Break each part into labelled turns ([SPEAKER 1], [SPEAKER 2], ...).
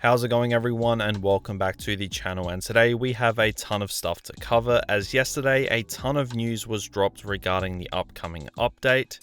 [SPEAKER 1] How's it going everyone, and welcome back to the channel. And today we have a ton of stuff to cover, as yesterday a ton of news was dropped regarding the upcoming update,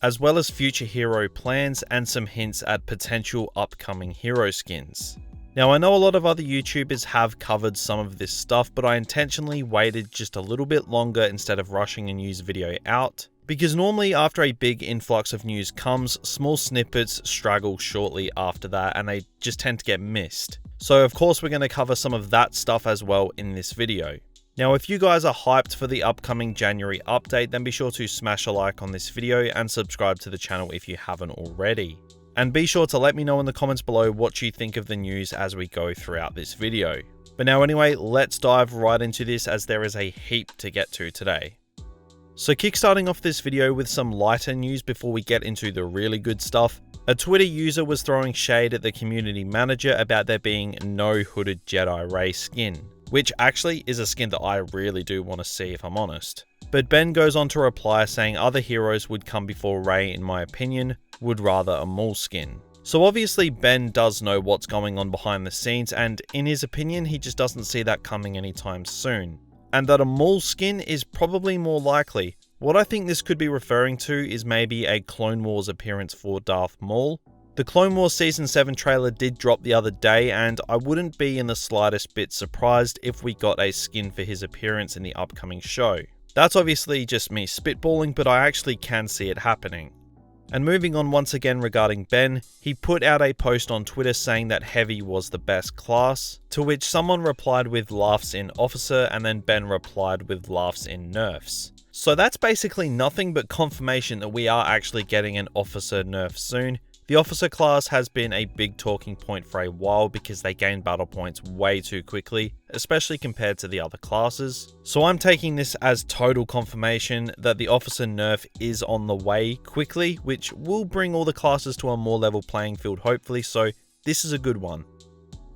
[SPEAKER 1] as well as future hero plans and some hints at potential upcoming hero skins. Now I know a lot of other YouTubers have covered some of this stuff, but I intentionally waited just a little bit longer instead of rushing a news video out, because normally after a big influx of news comes, small snippets straggle shortly after that and they just tend to get missed. So of course we're going to cover some of that stuff as well in this video. Now if you guys are hyped for the upcoming January update, then be sure to smash a like on this video and subscribe to the channel if you haven't already. And be sure to let me know in the comments below what you think of the news as we go throughout this video. But now anyway, let's dive right into this as there is a heap to get to today. So kickstarting off this video with some lighter news before we get into the really good stuff, a Twitter user was throwing shade at the community manager about there being no hooded Jedi Rey skin, which actually is a skin that I really do want to see if I'm honest. But Ben goes on to reply saying other heroes would come before Rey in my opinion, would rather a Maul skin. So obviously Ben does know what's going on behind the scenes, and in his opinion he just doesn't see that coming anytime soon. And that a Maul skin is probably more likely. What I think this could be referring to is maybe a Clone Wars appearance for Darth Maul. The Clone Wars Season 7 trailer did drop the other day, and I wouldn't be in the slightest bit surprised if we got a skin for his appearance in the upcoming show. That's obviously just me spitballing, but I actually can see it happening. And moving on once again regarding Ben, he put out a post on Twitter saying that Heavy was the best class, to which someone replied with laughs in Officer, and then Ben replied with laughs in Nerfs. So that's basically nothing but confirmation that we are actually getting an Officer nerf soon. The Officer class has been a big talking point for a while because they gain battle points way too quickly, especially compared to the other classes. So I'm taking this as total confirmation that the Officer nerf is on the way quickly, which will bring all the classes to a more level playing field hopefully, so this is a good one.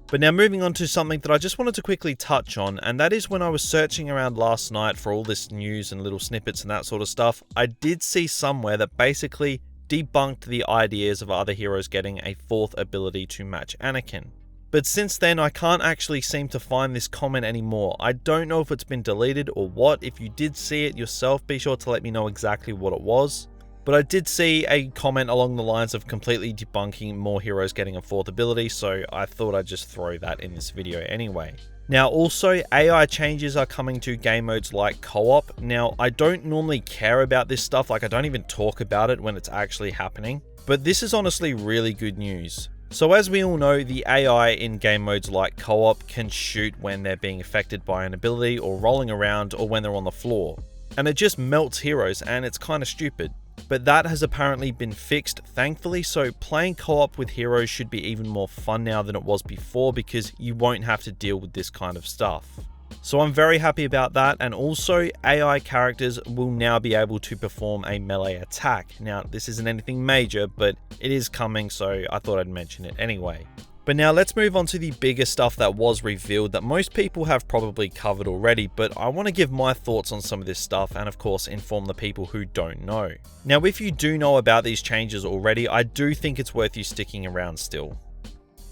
[SPEAKER 1] But now moving on to something that I just wanted to quickly touch on, and that is when I was searching around last night for all this news and little snippets and that sort of stuff, I did see somewhere that basically debunked the ideas of other heroes getting a fourth ability to match Anakin. But since then I can't actually seem to find this comment anymore. I don't know if it's been deleted or what. If you did see it yourself, be sure to let me know exactly what it was. But I did see a comment along the lines of completely debunking more heroes getting a fourth ability, so I thought I'd just throw that in this video anyway. Now also, AI changes are coming to game modes like co-op. Now I don't normally care about this stuff, like I don't even talk about it when it's actually happening, but this is honestly really good news. So as we all know, the AI in game modes like co-op can shoot when they're being affected by an ability or rolling around or when they're on the floor. And it just melts heroes and it's kind of stupid. But that has apparently been fixed, thankfully, so playing co-op with heroes should be even more fun now than it was before because you won't have to deal with this kind of stuff. So I'm very happy about that, and also AI characters will now be able to perform a melee attack. Now this isn't anything major, but it is coming, so I thought I'd mention it anyway. But now let's move on to the bigger stuff that was revealed that most people have probably covered already, but I want to give my thoughts on some of this stuff and of course inform the people who don't know. Now if you do know about these changes already, I do think it's worth you sticking around still.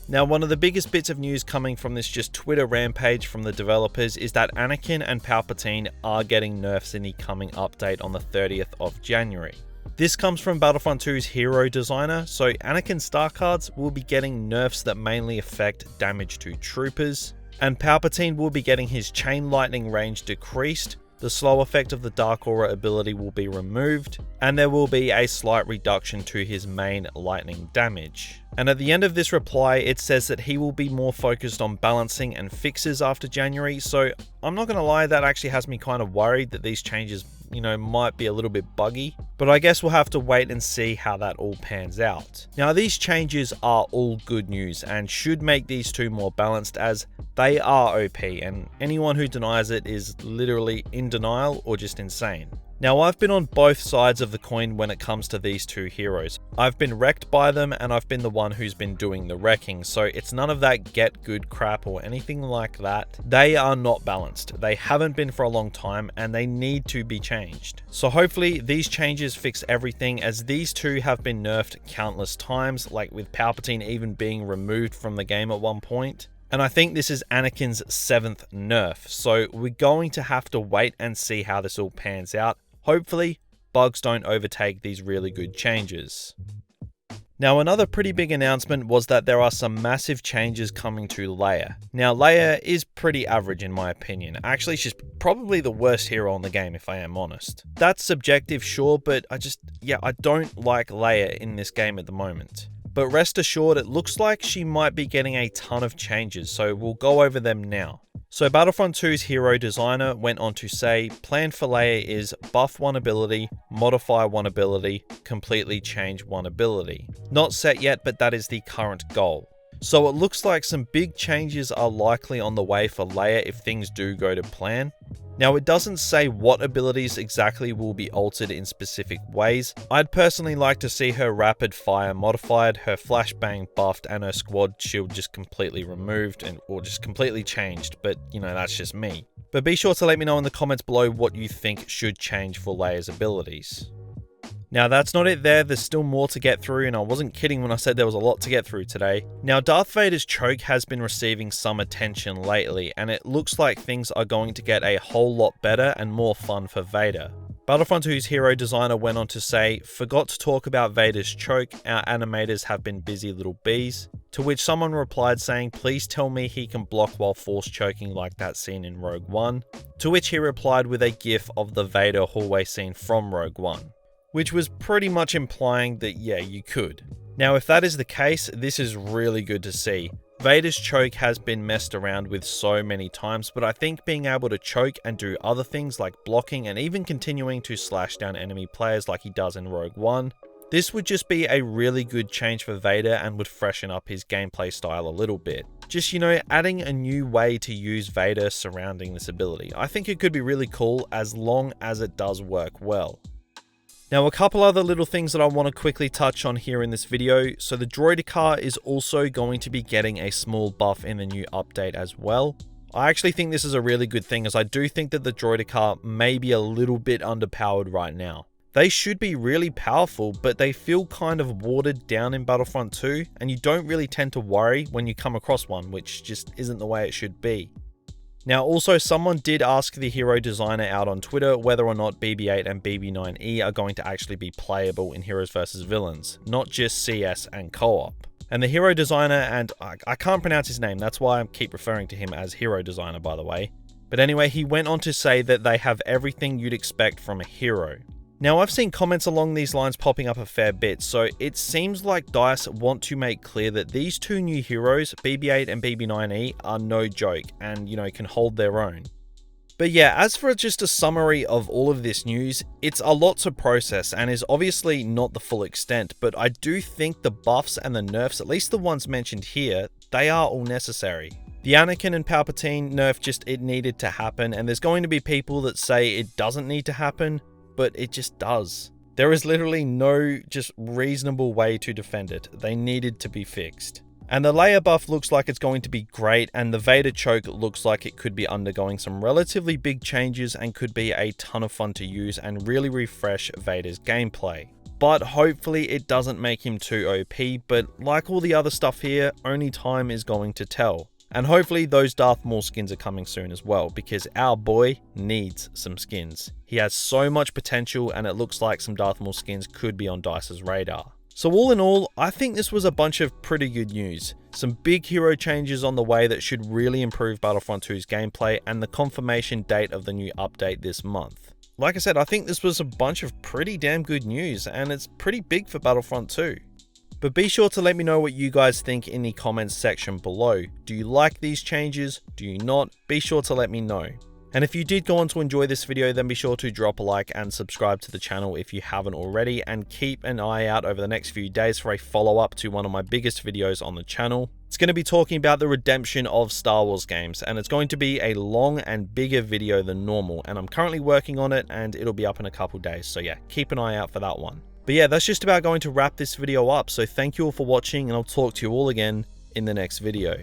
[SPEAKER 1] Now one of the biggest bits of news coming from this just Twitter rampage from the developers is that Anakin and Palpatine are getting nerfs in the coming update on the 30th of January. This comes from Battlefront 2's hero designer, so Anakin's star cards will be getting nerfs that mainly affect damage to troopers, and Palpatine will be getting his chain lightning range decreased, the slow effect of the Dark Aura ability will be removed, and there will be a slight reduction to his main lightning damage. And at the end of this reply, it says that he will be more focused on balancing and fixes after January, so I'm not going to lie, that actually has me kind of worried that these changes, might be a little bit buggy, but I guess we'll have to wait and see how that all pans out. Now these changes are all good news and should make these two more balanced, as they are OP and anyone who denies it is literally in denial or just insane. Now, I've been on both sides of the coin when it comes to these two heroes. I've been wrecked by them and I've been the one who's been doing the wrecking, so it's none of that get good crap or anything like that. They are not balanced. They haven't been for a long time and they need to be changed. So hopefully these changes fix everything, as these two have been nerfed countless times, like with Palpatine even being removed from the game at one point. And I think this is Anakin's 7th nerf, so we're going to have to wait and see how this all pans out. Hopefully, bugs don't overtake these really good changes. Now, another pretty big announcement was that there are some massive changes coming to Leia. Now, Leia is pretty average in my opinion. Actually, she's probably the worst hero in the game if I am honest. That's subjective, sure, but I don't like Leia in this game at the moment. But rest assured, it looks like she might be getting a ton of changes, so we'll go over them now. So Battlefront 2's hero designer went on to say, plan for Leia is buff one ability, modify one ability, completely change one ability. Not set yet, but that is the current goal. So it looks like some big changes are likely on the way for Leia if things do go to plan. Now, it doesn't say what abilities exactly will be altered in specific ways. I'd personally like to see her rapid fire modified, her flashbang buffed, and her squad shield just completely removed or just completely changed, but you know, that's just me. But be sure to let me know in the comments below what you think should change for Leia's abilities. Now, that's not it there, there's still more to get through, and I wasn't kidding when I said there was a lot to get through today. Now, Darth Vader's choke has been receiving some attention lately, and it looks like things are going to get a whole lot better and more fun for Vader. Battlefront 2's hero designer went on to say, forgot to talk about Vader's choke, our animators have been busy little bees. To which someone replied saying, please tell me he can block while force choking like that scene in Rogue One. To which he replied with a gif of the Vader hallway scene from Rogue One, which was pretty much implying that yeah, you could. Now, if that is the case, this is really good to see. Vader's choke has been messed around with so many times, but I think being able to choke and do other things like blocking and even continuing to slash down enemy players like he does in Rogue One, this would just be a really good change for Vader and would freshen up his gameplay style a little bit. Just, you know, adding a new way to use Vader surrounding this ability. I think it could be really cool as long as it does work well. Now, a couple other little things that I want to quickly touch on here in this video. So the droidicar is also going to be getting a small buff in the new update as well. I actually think this is a really good thing, as I do think that the droidicar may be a little bit underpowered right now. They should be really powerful, but they feel kind of watered down in Battlefront 2, and you don't really tend to worry when you come across one, which just isn't the way it should be. Now, also, someone did ask the hero designer out on Twitter whether or not BB-8 and BB-9E are going to actually be playable in Heroes vs Villains, not just CS and co-op. And the hero designer, and I can't pronounce his name, that's why I keep referring to him as hero designer, by the way. But anyway, he went on to say that they have everything you'd expect from a hero. Now, I've seen comments along these lines popping up a fair bit, so it seems like DICE want to make clear that these two new heroes, BB-8 and BB-9E, are no joke and, you know, can hold their own. But yeah, as for just a summary of all of this news, it's a lot to process and is obviously not the full extent, but I do think the buffs and the nerfs, at least the ones mentioned here, they are all necessary. The Anakin and Palpatine nerf it needed to happen, and there's going to be people that say it doesn't need to happen, but it just does. There is literally no just reasonable way to defend it. They needed to be fixed. And the Leia buff looks like it's going to be great, and the Vader choke looks like it could be undergoing some relatively big changes and could be a ton of fun to use and really refresh Vader's gameplay. But hopefully it doesn't make him too OP, but like all the other stuff here, only time is going to tell. And hopefully those Darth Maul skins are coming soon as well, because our boy needs some skins. He has so much potential, and it looks like some Darth Maul skins could be on DICE's radar. So all in all, I think this was a bunch of pretty good news. Some big hero changes on the way that should really improve Battlefront 2's gameplay, and the confirmation date of the new update this month. Like I said, I think this was a bunch of pretty damn good news, and it's pretty big for Battlefront 2. But be sure to let me know what you guys think in the comments section below. Do you like these changes? Do you not? Be sure to let me know. And if you did go on to enjoy this video, then be sure to drop a like and subscribe to the channel if you haven't already, and keep an eye out over the next few days for a follow-up to one of my biggest videos on the channel. It's going to be talking about the redemption of Star Wars games, and it's going to be a long and bigger video than normal, and I'm currently working on it and it'll be up in a couple days, so yeah, keep an eye out for that one. But yeah, that's just about going to wrap this video up, so thank you all for watching and I'll talk to you all again in the next video.